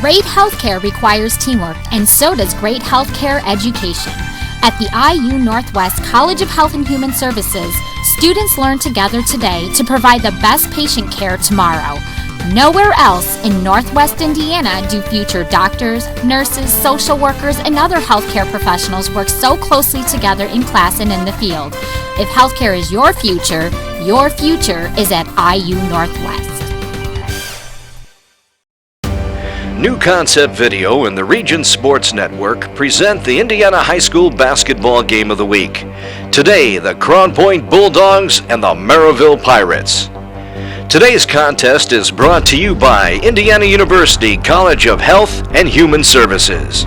Great healthcare requires teamwork, and so does great healthcare education. At the IU Northwest College of Health and Human Services, students learn together today to provide the best patient care tomorrow. Nowhere else in Northwest Indiana do future doctors, nurses, social workers, and other healthcare professionals work so closely together in class and in the field. If healthcare is your future is at IU Northwest. New Concept Video and the Region Sports Network present the Indiana High School Basketball Game of the Week. Today, the Crown Point Bulldogs and the Merrillville Pirates. Today's contest is brought to you by Indiana University College of Health and Human Services.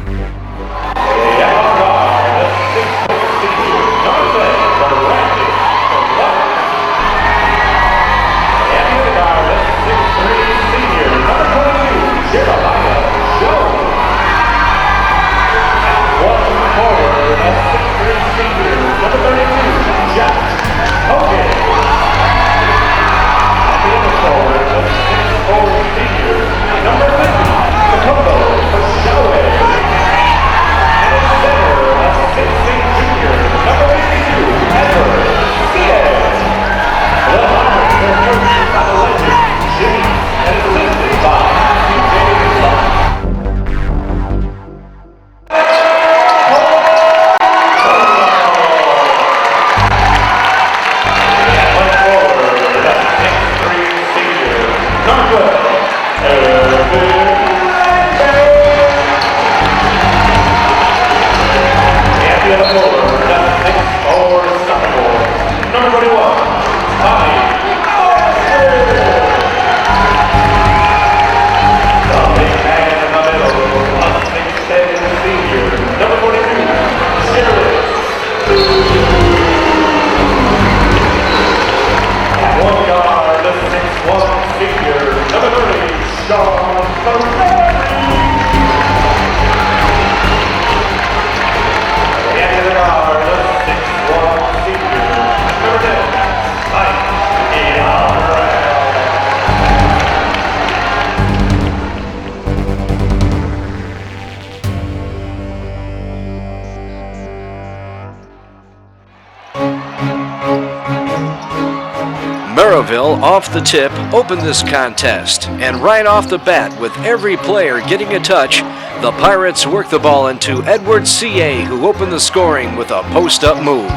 Merrillville, off the tip, opened this contest, and right off the bat, with every player getting a touch, the Pirates worked the ball into Edward C.A., who opened the scoring with a post-up move.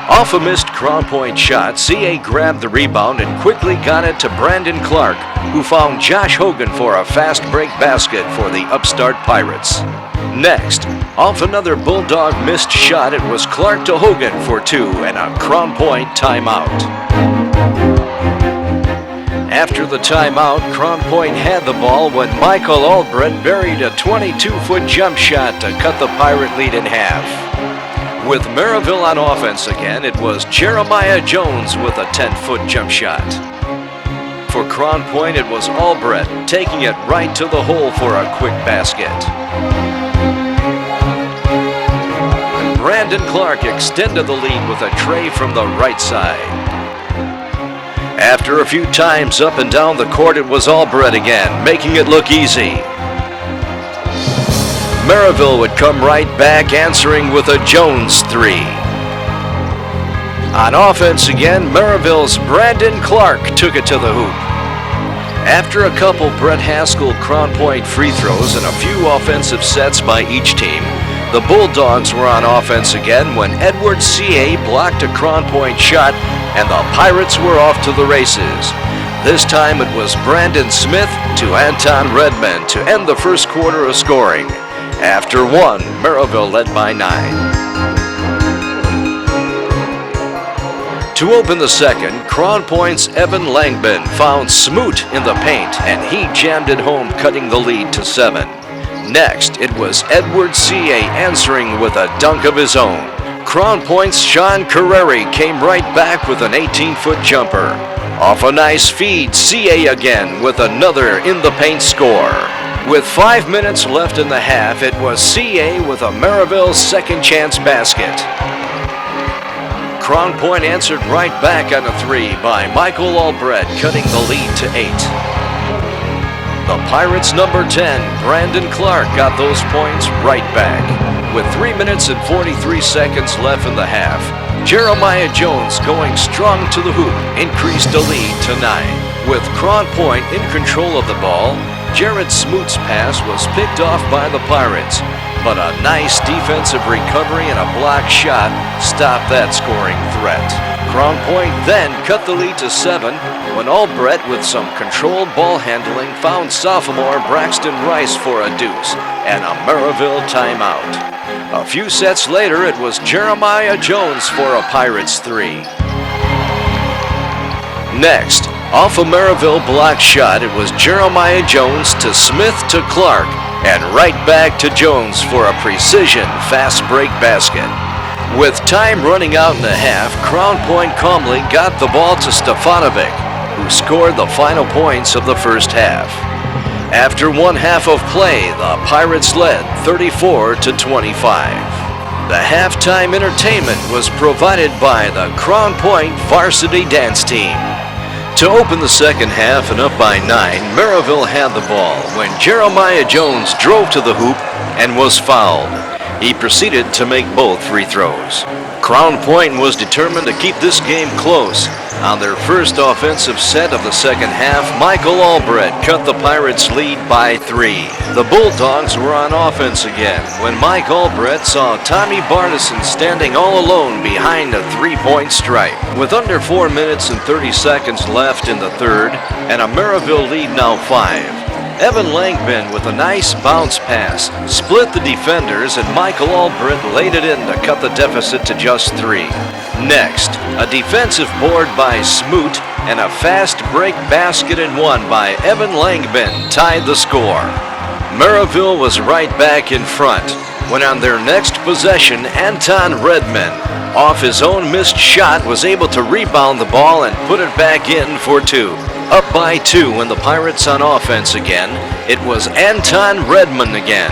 Off a missed Crown Point shot, C.A. grabbed the rebound and quickly got it to Brandon Clark, who found Josh Hogan for a fast break basket for the upstart Pirates. Next, off another Bulldog missed shot, it was Clark to Hogan for two and a Crown Point timeout. After the timeout, Crown Point had the ball when Michael Albrecht buried a 22-foot jump shot to cut the Pirate lead in half. With Merrillville on offense again, it was Jeremiah Jones with a 10-foot jump shot. For Crown Point, it was Albrecht taking it right to the hole for a quick basket. Brandon Clark extended the lead with a tray from the right side. After a few times up and down the court, it was Albrecht again, making it look easy. Merrillville would come right back, answering with a Jones three. On offense again, Merrillville's Brandon Clark took it to the hoop. After a couple Brett Haskell Crown Point free throws and a few offensive sets by each team, the Bulldogs were on offense again when Edward C.A. blocked a Crown Point shot and the Pirates were off to the races. This time it was Brandon Smith to Anton Redmond to end the first quarter of scoring. After one, Merrillville led by 9. To open the second, Crown Point's Evan Langbin found Smoot in the paint and he jammed it home, cutting the lead to 7. Next, it was Edward C.A. answering with a dunk of his own. Crown Point's Sean Carreri came right back with an 18-foot jumper. Off a nice feed, C.A. again with another in-the-paint score. With 5 minutes left in the half, it was C.A. with a Merrillville second-chance basket. Crown Point answered right back on a three by Michael Albrecht, cutting the lead to 8. The Pirates' number 10, Brandon Clark, got those points right back. With 3 minutes and 43 seconds left in the half, Jeremiah Jones going strong to the hoop increased the lead to 9. With Crown Point in control of the ball, Jared Smoot's pass was picked off by the Pirates, but a nice defensive recovery and a block shot stopped that scoring threat. Crown Point then cut the lead to 7 when Albrecht, with some controlled ball handling, found sophomore Braxton Rice for a deuce and a Merrillville timeout. A few sets later, it was Jeremiah Jones for a Pirates 3. Next, off a Merrillville block shot, it was Jeremiah Jones to Smith to Clark, and right back to Jones for a precision fast break basket. With time running out in the half, Crown Point calmly got the ball to Stefanovic, who scored the final points of the first half. After one half of play, the Pirates led 34-25. The halftime entertainment was provided by the Crown Point varsity dance team. To open the second half and up by 9, Merrillville had the ball when Jeremiah Jones drove to the hoop and was fouled. He proceeded to make both free throws. Crown Point was determined to keep this game close. On their first offensive set of the second half, Michael Albrecht cut the Pirates' lead by 3. The Bulldogs were on offense again when Mike Albrecht saw Tommy Barneson standing all alone behind the three-point stripe. With under 4 minutes and 30 seconds left in the third and a Merrillville lead now 5, Evan Langbin with a nice bounce pass split the defenders, and Michael Albrecht laid it in to cut the deficit to just 3. Next, a defensive board by Smoot and a fast break basket and one by Evan Langbin tied the score. Merrillville was right back in front when on their next possession, Anton Redman, off his own missed shot, was able to rebound the ball and put it back in for 2. Up by 2 when the Pirates on offense again, it was Anton Redman again.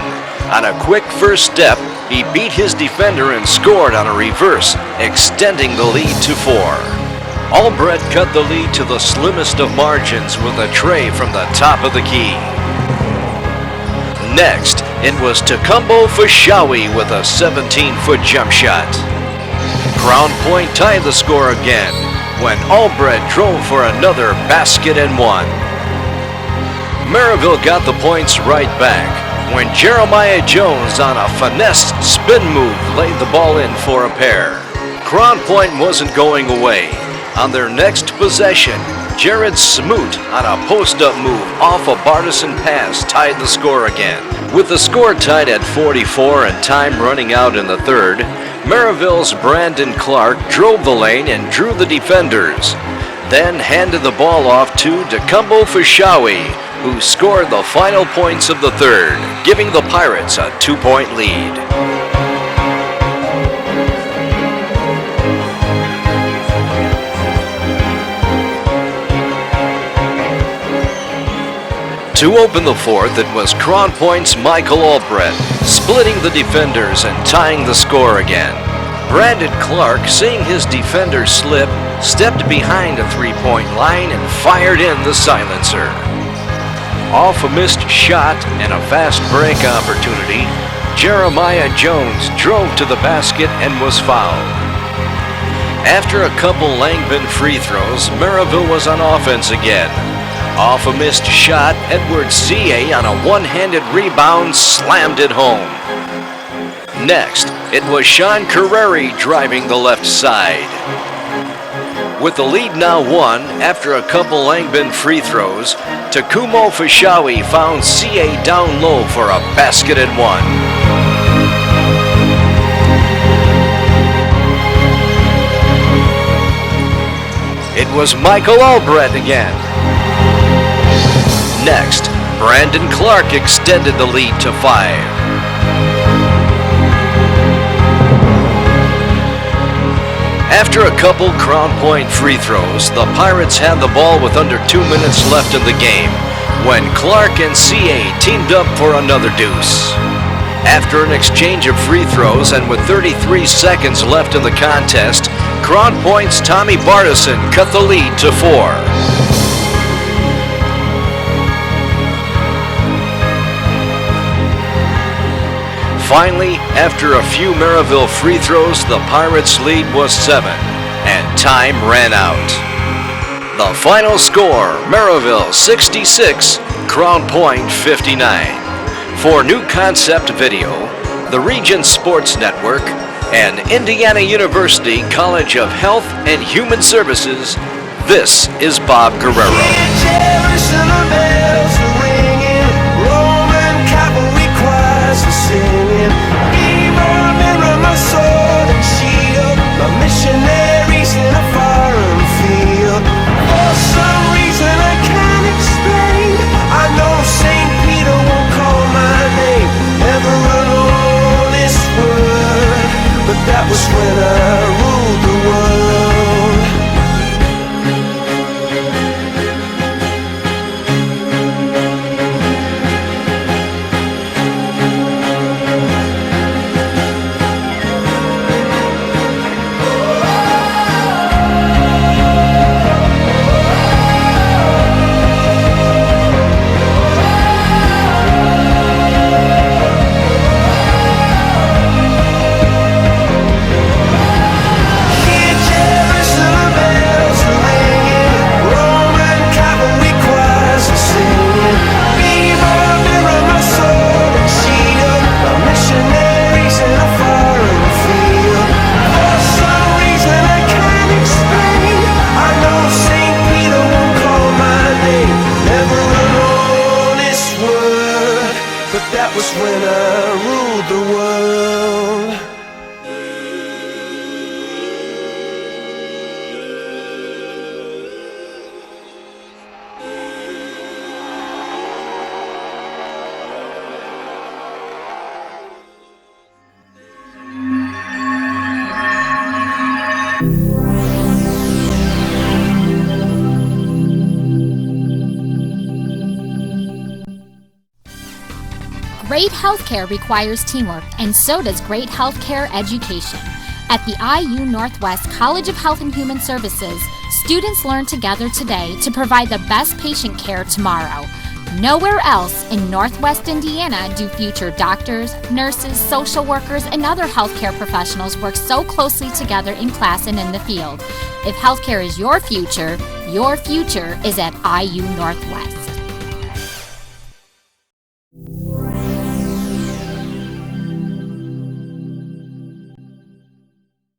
On a quick first step, he beat his defender and scored on a reverse, extending the lead to 4. Albrecht cut the lead to the slimmest of margins with a tray from the top of the key. Next, it was Tecumbo Fashawi with a 17-foot jump shot. Crown Point tied the score again when Albrecht drove for another basket and one. Merrillville got the points right back when Jeremiah Jones on a finesse spin move laid the ball in for a pair. Crown Point wasn't going away. On their next possession, Jared Smoot on a post-up move off a Barneson pass tied the score again. With the score tied at 44 and time running out in the third, Merrillville's Brandon Clark drove the lane and drew the defenders, then handed the ball off to Tecumbo Fashawi, who scored the final points of the third, giving the Pirates a 2-point lead. To open the fourth, it was Crown Point's Michael Albrecht splitting the defenders and tying the score again. Brandon Clark, seeing his defender slip, stepped behind a three-point line and fired in the silencer. Off a missed shot and a fast break opportunity, Jeremiah Jones drove to the basket and was fouled. After a couple Langbin free throws, Merrillville was on offense again. Off a missed shot, IHSAA on a one-handed rebound slammed it home. Next, it was Sean Carreri driving the left side. With the lead now 1 after a couple Langbin free throws, Tecumbo Fashawi found CA down low for a basket and one. It was Michael Albrecht again. Next, Brandon Clark extended the lead to 5. After a couple Crown Point free throws, the Pirates had the ball with under 2 minutes left in the game when Clark and CA teamed up for another deuce. After an exchange of free throws and with 33 seconds left in the contest, Crown Point's Tommy Barneson cut the lead to 4. Finally, after a few Merrillville free throws, the Pirates' lead was 7, and time ran out. The final score, Merrillville 66, Crown Point 59. For New Concept Video, the Region Sports Network, and Indiana University College of Health and Human Services, this is Bob Guerrero. Missionaries in a foreign field. For some reason I can't explain, I know St. Peter won't call my name ever alone this world, but that was when I ruled the world. That was when I ruled the world. Great healthcare requires teamwork, and so does great healthcare education. At the IU Northwest College of Health and Human Services, students learn together today to provide the best patient care tomorrow. Nowhere else in Northwest Indiana do future doctors, nurses, social workers, and other healthcare professionals work so closely together in class and in the field. If healthcare is your future is at IU Northwest.